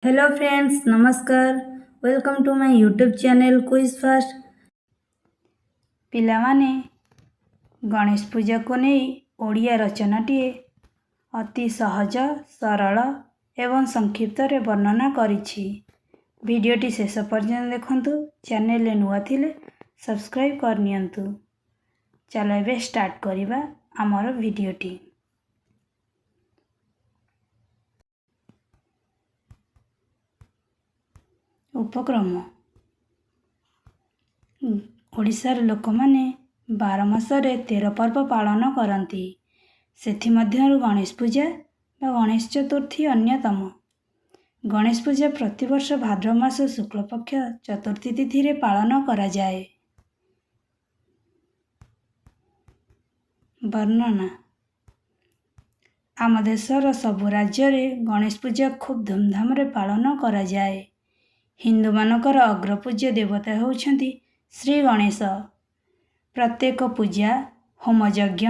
Hello friends, नमस्कार। Welcome to my YouTube channel quiz fast. पिलामाने गणेश पूजा को नहीं ओडिया रचनाटीए अति सहज सरल एवं संक्षिप्त रे वर्णना करिछि। वीडियोटी शेष पर्यंत देखंतु। चैनल रे नुआ थिले सब्सक्राइब कर नियंतु। चलो एबे स्टार्ट करिबा हमर वीडियोटी। उपक्रम ओडिशार लोक माने 12 मासरे 13 पर्व पालन करती। सेथिमध्यरु गणेश पूजा व गणेश चतुर्थी अन्यतम। गणेश पूजा प्रतिवर्ष भाद्र मास शुक्ल पक्ष चतुर्थी तिथि रे पालन करा जाए। वर्णना आम देशर सबु राज्य रे गणेश पूजा खूब धूमधाम रे पालन करा जाए। हिंदू मानकर अग्रपूज्य देवता होउछंती श्री गणेश। प्रत्येक पूजा होमयज्ञ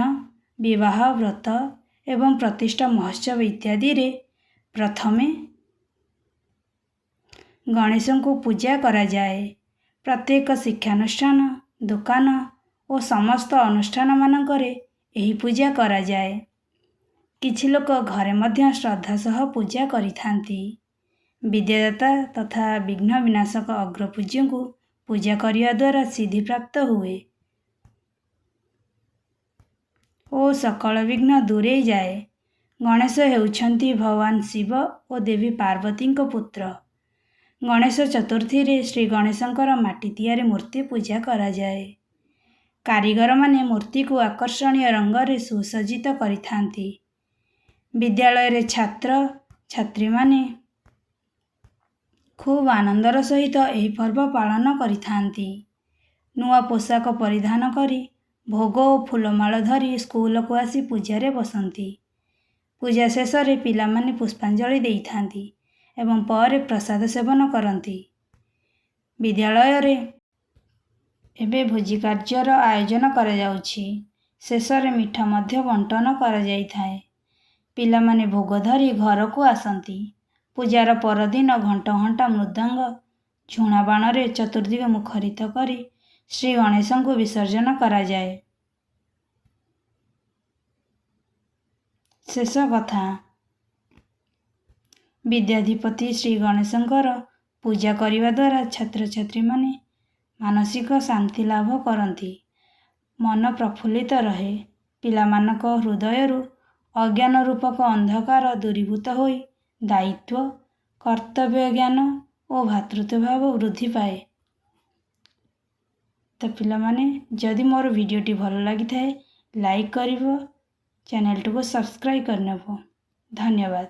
विवाह व्रत एवं प्रतिष्ठा महोत्सव इत्यादि रे प्रथमे गणेश को पूजा करा जाए। प्रत्येक शिक्षानुष्ठान दुकान और समस्त अनुष्ठान मानकरे एही पूजा करा जाए। किछि लोक घरे मध्य श्रद्धा सह पूजा करिथांती। विद्यादाता तथा विघ्न विनाशक अग्रपूज्य को पूजा करिया द्वारा सिद्धि प्राप्त हुए और सकल विघ्न दूरे जाए। गणेश हेउछंती भगवान शिव और देवी पार्वती को पुत्र। गणेश चतुर्थी रे श्री गणेशंकर माटी तियारी मूर्ति पूजा करा जाए। कारीगर माने मूर्ति को आकर्षणीय रंग रे सुसज्जित करिथांती। विद्यालय रे छात्र छात्री माने खूब आनंदर सहित एही पर्व पालन करिथांती। नुआ पोशाक परिधान करी भोग और फूलमाल धरी स्कूल को आसी पूजारे बसंती। पूजा शेष रे पिलामाने पुष्पांजलि देइथांती एवं पर प्रसाद सेवन करती। विद्यालय रे एबे भोजी कार्यर आयोजन करा जाउछि। शेष रे मिठा मध्य बंटन करा जाइथाए। पिलामाने भोग धरी घर को आसंती। पूजार परदिन घंटा घंटा मृदंग झुणा बाण रे चतुर्दिग मुखरित करी श्री गणेश को विसर्जन करा जाए। शेष कथा विद्याधिपति श्री गणेशंकर पूजा करिवा द्वारा छात्र छात्री माने मानसिक शांति लाभ करती। मन प्रफुल्लित रहे। पिलामानक हृदयरु अज्ञान रूपक अंधकार दूरीभूत होई दायित्व कर्तव्य ज्ञान और भातृत्व भाव वृद्धि पाए। तो पिलामाने जदि मोर वीडियोटी भल लगी थाए लाइक करिवो, चैनल को सब्सक्राइब करनेबो। धन्यवाद।